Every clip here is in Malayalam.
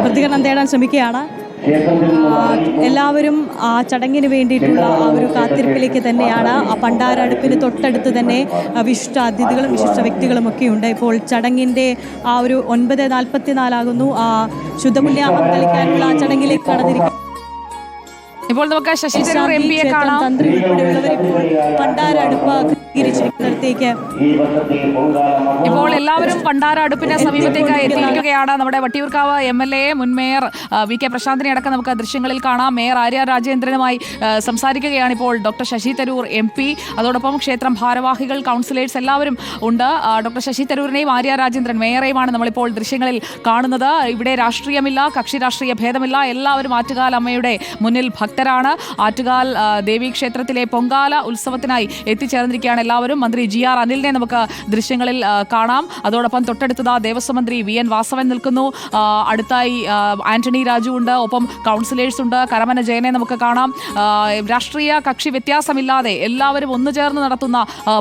പ്രതികരണം തേടാൻ ശ്രമിക്കുകയാണ്. എല്ലാവരും ആ ചടങ്ങിന് വേണ്ടിയിട്ടുള്ള ആ ഒരു കാത്തിരിപ്പിലേക്ക് തന്നെയാണ്. ആ പണ്ടാര അടുപ്പിന് തൊട്ടടുത്ത് തന്നെ വിശിഷ്ട അതിഥികളും വിശിഷ്ട വ്യക്തികളും ഒക്കെ ഉണ്ട്. ഇപ്പോൾ ചടങ്ങിൻ്റെ ആ ഒരു 9:44 ആ ശുദ്ധപുണ്യാഹം തളിക്കാനുള്ള ആ ചടങ്ങിലേക്ക് കടന്നിരിക്കും. ഇപ്പോൾ നമുക്ക് ശശി തരൂർ എം പിയെ കാണാം. തന്ത്രി ഉൾപ്പെടെയുള്ളവർ ഇപ്പോൾ പണ്ടാര അടുപ്പ് ിടത്തേക്ക് ഇപ്പോൾ എല്ലാവരും പണ്ടാര അടുപ്പിന്റെ സമീപത്തേക്ക് എത്തിയിരിക്കുകയാണ്. നമ്മുടെ വട്ടിയൂർക്കാവ് MLA മുൻ മേയർ VK പ്രശാന്തിനെ അടക്കം നമുക്ക് ദൃശ്യങ്ങളിൽ കാണാം. മേയർ ആര്യ രാജേന്ദ്രനുമായി സംസാരിക്കുകയാണ് ഇപ്പോൾ ഡോക്ടർ ശശി തരൂർ MP. അതോടൊപ്പം ക്ഷേത്രം ഭാരവാഹികൾ, കൗൺസിലേഴ്സ് എല്ലാവരും ഉണ്ട്. ഡോക്ടർ ശശി തരൂരിനെയും ആര്യ രാജേന്ദ്രൻ മേയറെയുമാണ് നമ്മളിപ്പോൾ ദൃശ്യങ്ങളിൽ കാണുന്നത്. ഇവിടെ രാഷ്ട്രീയമില്ല, കക്ഷി രാഷ്ട്രീയ ഭേദമില്ല. എല്ലാവരും ആറ്റുകാൽ അമ്മയുടെ മുന്നിൽ ഭക്തരാണ്. ആറ്റുകാൽ ദേവീക്ഷേത്രത്തിലെ പൊങ്കാല ഉത്സവത്തിനായി എത്തിച്ചേർന്നിരിക്കുകയാണ് എല്ലാവരും. മന്ത്രി GR അനിലിനെ നമുക്ക് ദൃശ്യങ്ങളിൽ കാണാം. അതോടൊപ്പം തൊട്ടടുത്തത് ദേവസ്വം മന്ത്രി VN വാസവൻ നിൽക്കുന്നു. അടുത്തായി ആന്റണി രാജു ഉണ്ട്. ഒപ്പം കൗൺസിലേഴ്സ് ഉണ്ട്. കരമന ജയനെ നമുക്ക് കാണാം. രാഷ്ട്രീയ കക്ഷി വ്യത്യാസമില്ലാതെ എല്ലാവരും ഒന്നുചേർന്ന് നടത്തുന്ന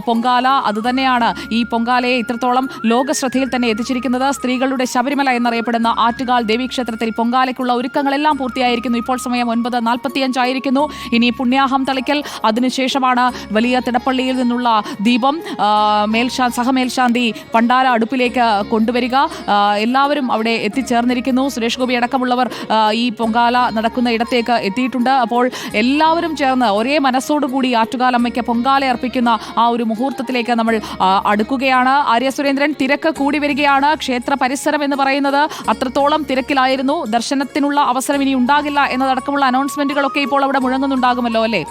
പൊങ്കാല, അതുതന്നെയാണ് ഈ പൊങ്കാലയെ ഇത്രത്തോളം ലോകശ്രദ്ധയിൽ തന്നെ എത്തിച്ചിരിക്കുന്നത്. സ്ത്രീകളുടെ ശബരിമല എന്നറിയപ്പെടുന്ന ആറ്റുകാൽ ദേവീക്ഷേത്രത്തിൽ പൊങ്കാലയ്ക്കുള്ള ഒരുക്കങ്ങളെല്ലാം പൂർത്തിയായിരിക്കുന്നു. ഇപ്പോൾ സമയം 9:45 ആയിരിക്കുന്നു. ഇനി പുണ്യാഹം തളിക്കൽ, അതിനുശേഷമാണ് വലിയ തിടപ്പള്ളിയിൽ നിന്നുള്ള ദീപം സഹമേൽശാന്തി പണ്ടാര അടുപ്പിലേക്ക് കൊണ്ടുവരിക. എല്ലാവരും അവിടെ എത്തിച്ചേർന്നിരിക്കുന്നു. സുരേഷ് ഗോപി അടക്കമുള്ളവർ ഈ പൊങ്കാല നടക്കുന്ന ഇടത്തേക്ക് എത്തിയിട്ടുണ്ട്. അപ്പോൾ എല്ലാവരും ചേർന്ന് ഒരേ മനസ്സോടുകൂടി ആറ്റുകാലമ്മയ്ക്ക് പൊങ്കാല അർപ്പിക്കുന്ന ആ ഒരു മുഹൂർത്തത്തിലേക്ക് നമ്മൾ അടുക്കുകയാണ്. ആര്യ സുരേന്ദ്രൻ, തിരക്ക് കൂടി വരികയാണ്. ക്ഷേത്ര പരിസരം എന്ന് പറയുന്നത് അത്രത്തോളം തിരക്കിലായിരുന്നു. ദർശനത്തിനുള്ള അവസരം ഇനി ഉണ്ടാകില്ല എന്നതടക്കമുള്ള അനൗൺസ്മെന്റുകളൊക്കെ ഇപ്പോൾ അവിടെ മുഴങ്ങുന്നുണ്ടാകുമല്ലോ അല്ലേ?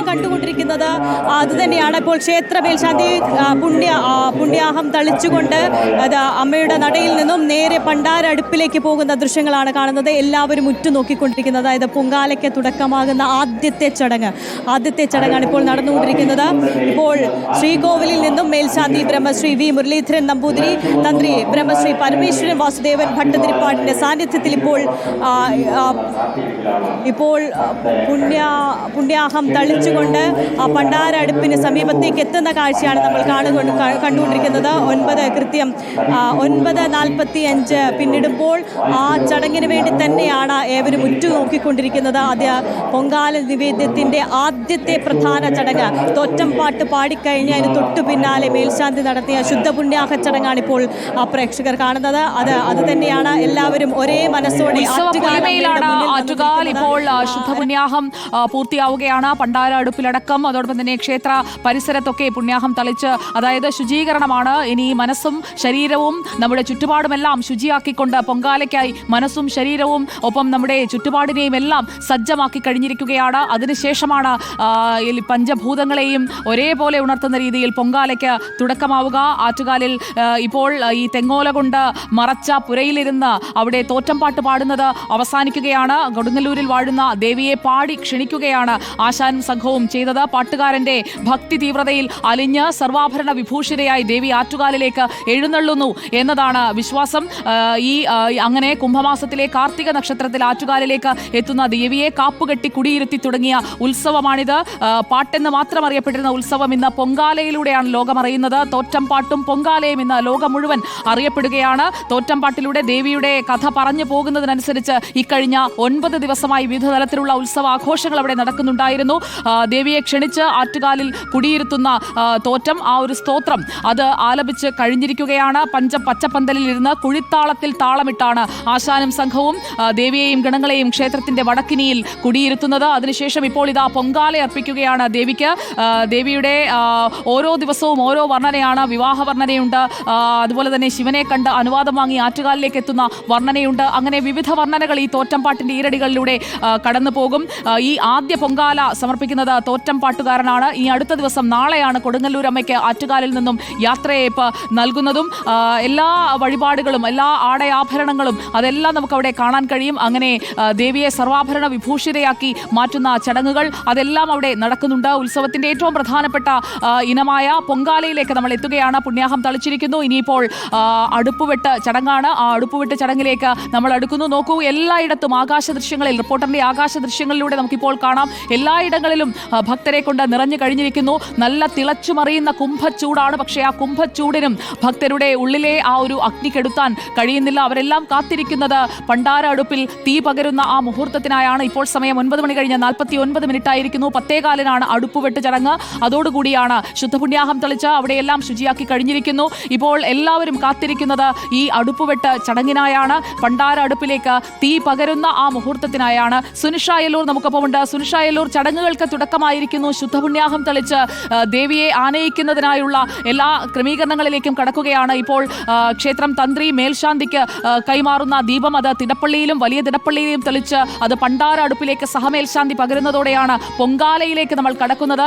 കണ്ടുകൊണ്ടിരിക്കുന്നത് അത് തന്നെയാണ്. ഇപ്പോൾ ക്ഷേത്ര മേൽശാന്തി പുണ്യാഹം തളിച്ചുകൊണ്ട് അമ്മയുടെ നടയിൽ നിന്നും നേരെ പണ്ടാര അടുപ്പിലേക്ക് പോകുന്ന ദൃശ്യങ്ങളാണ് കാണുന്നത്. എല്ലാവരും ഉറ്റുനോക്കിക്കൊണ്ടിരിക്കുന്നത്. അതായത് പൊങ്കാലയ്ക്ക് തുടക്കമാകുന്ന ആദ്യത്തെ ചടങ്ങാണ് ഇപ്പോൾ നടന്നുകൊണ്ടിരിക്കുന്നത്. ഇപ്പോൾ ശ്രീകോവിലിൽ നിന്നും മേൽശാന്തി ബ്രഹ്മശ്രീ V മുരളീധരൻ നമ്പൂതിരി, തന്ത്രി ബ്രഹ്മശ്രീ പരമേശ്വരൻ വാസുദേവൻ ഭട്ടതിരിപ്പാടിന്റെ സാന്നിധ്യത്തിൽ ഇപ്പോൾ പുണ്യാഹം തളിച്ചുകൊണ്ട് ആ പണ്ടാര അടുപ്പിന് സമീപത്തേക്ക് എത്തുന്ന കാഴ്ചയാണ് നമ്മൾ കണ്ടുകൊണ്ടിരിക്കുന്നത്. 9:45 പിന്നിടുമ്പോൾ ആ ചടങ്ങിന് വേണ്ടി തന്നെയാണ് ഏവരും ഉറ്റുനോക്കിക്കൊണ്ടിരിക്കുന്നത്. അത് പൊങ്കാല നിവേദ്യത്തിൻ്റെ ആദ്യത്തെ പ്രധാന ചടങ്ങ് തോറ്റംപാട്ട് പാടിക്കഴിഞ്ഞ് അതിന് തൊട്ടു പിന്നാലെ മേൽശാന്തി നടത്തിയ ശുദ്ധപുണ്യാഹ ചടങ്ങാണ് ഇപ്പോൾ പ്രേക്ഷകർ കാണുന്നത്. അത് തന്നെയാണ്. എല്ലാവരും ഒരേ മനസ്സോടെ ആറ്റുകാൽ ഇപ്പോൾ ശുദ്ധപുണ്യാഹം പൂർത്തിയാവുകയാണ്. പണ്ടാര അടുപ്പിലടക്കം അതോടൊപ്പം തന്നെ ക്ഷേത്ര പരിസരത്തൊക്കെ പുണ്യാഹം തളിച്ച്, അതായത് ശുചീകരണമാണ്. ഇനി മനസ്സും ശരീരവും നമ്മുടെ ചുറ്റുപാടുമെല്ലാം ശുചിയാക്കിക്കൊണ്ട് പൊങ്കാലയ്ക്കായി മനസ്സും ശരീരവും ഒപ്പം നമ്മുടെ ചുറ്റുപാടിനെയും എല്ലാം സജ്ജമാക്കി കഴിഞ്ഞിരിക്കുകയാണ്. അതിനുശേഷമാണ് പഞ്ചഭൂതങ്ങളെയും ഒരേപോലെ ഉണർത്തുന്ന രീതിയിൽ പൊങ്കാലയ്ക്ക് തുടക്കമാവുക. ആറ്റുകാലിൽ ഇപ്പോൾ ഈ തെങ്ങോല കൊണ്ട് മറച്ച പുരയിലിരുന്ന് അവിടെ തോറ്റംപാട്ട് പാടുന്നത് അവസാനിക്കുകയാണ്. കൊടുങ്ങല്ലൂരിൽ വാഴുന്ന ദേവിയെ പാടി ക്ഷണിക്കുകയാണ് ആശാനും സംഘവും ചെയ്തത്. പാട്ടുകാരന്റെ ഭക്തി തീവ്രതയിൽ അലിഞ്ഞ് സർവാഭരണ വിഭൂഷിതയായി ദേവി ആറ്റുകാലിലേക്ക് എഴുന്നള്ളുന്നു എന്നതാണ് വിശ്വാസം. അങ്ങനെ കുംഭമാസത്തിലെ കാർത്തിക നക്ഷത്രത്തിൽ ആറ്റുകാലിലേക്ക് എത്തുന്ന ദേവിയെ കാപ്പുകെട്ടി കുടിയിരുത്തി തുടങ്ങിയ ഉത്സവമാണിത്. പാട്ടെന്ന് മാത്രം അറിയപ്പെട്ടിരുന്ന ഉത്സവം ഇന്ന് പൊങ്കാലയിലൂടെയാണ് ലോകമറിയുന്നത്. തോറ്റംപാട്ടും പൊങ്കാലയും ഇന്ന് ലോകം മുഴുവൻ അറിയപ്പെടുകയാണ്. തോറ്റംപാട്ടിലൂടെ ദേവിയുടെ കഥ പറഞ്ഞു പോകുന്നതിനനുസരിച്ച് ഇക്കഴിഞ്ഞ 9 ദിവസമായി വിവിധ തലത്തിലുള്ള ഉത്സവാഘോഷങ്ങൾ അവിടെ നടക്കുന്നുണ്ടായിരുന്നു. ദേവിയെ ക്ഷണിച്ച് ആറ്റുകാലിൽ കുടിയിരുത്തുന്ന തോറ്റം, ആ ഒരു സ്തോത്രം അത് ആലപിച്ച് കഴിഞ്ഞിരിക്കുകയാണ്. പച്ചപ്പന്തലിൽ ഇരുന്ന് കുഴിത്താളത്തിൽ താളമിട്ടാണ് ആശാനും സംഘവും ദേവിയെയും ഗണങ്ങളെയും ക്ഷേത്രത്തിന്റെ വടക്കിനിയിൽ കുടിയിരുത്തുന്നത്. അതിനുശേഷം ഇപ്പോൾ ഇതാ പൊങ്കാല അർപ്പിക്കുകയാണ് ദേവിക്ക്. ദേവിയുടെ ഓരോ ദിവസവും ഓരോ വർണ്ണനയാണ്. വിവാഹ വർണ്ണനയുണ്ട്, അതുപോലെ തന്നെ ശിവനെ കണ്ട് അനുവാദം വാങ്ങി ആറ്റുകാലിലേക്ക് എത്തുന്ന വർണ്ണനയുണ്ട്. അങ്ങനെ വിവിധ വർണ്ണനകൾ ഈ തോറ്റംപാട്ടിന്റെ ഈരടികളിലൂടെ കടന്നു പോകും. ഈ ആദ്യ പൊങ്കാല സമർപ്പിക്കുന്നത് തോറ്റംപാട്ടുകാരനാണ്. ഈ അടുത്ത ദിവസം നാളെയാണ് കൊടുങ്ങല്ലൂർ അമ്മയ്ക്ക് ആറ്റുകാലിൽ നിന്നും യാത്രയയപ്പ് നൽകുന്നതും. എല്ലാ വഴിപാടുകളും എല്ലാ ആടയാഭരണങ്ങളും അതെല്ലാം നമുക്ക് അവിടെ കാണാൻ കഴിയും. അങ്ങനെ ദേവിയെ സർവാഭരണ വിഭൂഷിതയാക്കി മാറ്റുന്ന ചടങ്ങുകൾ അതെല്ലാം അവിടെ നടക്കുന്നുണ്ട്. ഉത്സവത്തിന്റെ ഏറ്റവും പ്രധാനപ്പെട്ട ഇനമായ പൊങ്കാലയിലേക്ക് നമ്മൾ എത്തുകയാണ്. പുണ്യാഹം തളിച്ചിരിക്കുന്നു. ഇനിയിപ്പോൾ അടുപ്പുവെട്ട് ചടങ്ങാണ്. ആ അടുപ്പുവെട്ട് ചടങ്ങിലേക്ക് നമ്മൾ അടുക്കുന്നു. നോക്കൂ, എല്ലായിടത്തും ആകാശ ദൃശ്യങ്ങളിൽ ദൃശ്യങ്ങളിൽ, റിപ്പോർട്ടറിന്റെ ആകാശ ദൃശ്യങ്ങളിലൂടെ നമുക്കിപ്പോൾ കാണാം. എല്ലായിടങ്ങളിലും ഭക്തരെ കൊണ്ട് നിറഞ്ഞു കഴിഞ്ഞിരിക്കുന്നു. നല്ല തിളച്ചുമറിയുന്ന കുംഭച്ചൂടാണ്. പക്ഷേ ആ കുംഭച്ചൂടിനും ഭക്തരുടെ ഉള്ളിലെ ആ ഒരു അഗ്നി കെടുത്താൻ കഴിയുന്നില്ല. അവരെല്ലാം കാത്തിരിക്കുന്നത് പണ്ടാര അടുപ്പിൽ തീ പകരുന്ന ആ മുഹൂർത്തത്തിനായാണ്. ഇപ്പോൾ സമയം 9 മണി കഴിഞ്ഞ് 49 മിനിറ്റ് ആയിരിക്കുന്നു. 10:15 അടുപ്പുവെട്ട് ചടങ്ങ്. അതോടുകൂടിയാണ് ശുദ്ധപുണ്യാഹം തെളിച്ച് അവിടെയെല്ലാം ശുചിയാക്കി കഴിഞ്ഞിരിക്കുന്നു. ഇപ്പോൾ എല്ലാവരും കാത്തിരിക്കുന്നത് ഈ അടുപ്പുവെട്ട് ചടങ്ങിനായാണ്. പണ്ടാര അടുപ്പിലേക്ക് തീ പകരുന്ന ആ മുഹൂർത്തത്തിനായാണ്. സുനിഷ അയലൂർ നമുക്കൊപ്പമുണ്ട്. സുനിഷ അയലൂർ, ചടങ്ങുകൾക്ക് തുടക്കമായിരിക്കുന്നു. ശുദ്ധപുണ്യാഹം തെളിച്ച് ദേവിയെ ആനയിക്കുന്നതിനായുള്ള എല്ലാ ക്രമീകരണങ്ങളിലേക്കും കടക്കുകയാണ്. ഇപ്പോൾ ക്ഷേത്രം തന്ത്രി മേൽശാന്തിക്ക് കൈമാറുന്ന ദീപം അത് തിടപ്പള്ളിയിലും വലിയ തിടപ്പള്ളിയിലും തെളിച്ച് അത് പണ്ടാര അടുപ്പിലേക്ക് സഹമേൽശാന്തി പകരുന്നതോടെയാണ് പൊങ്കാലയിലേക്ക് നമ്മൾ കടക്കുന്നത്.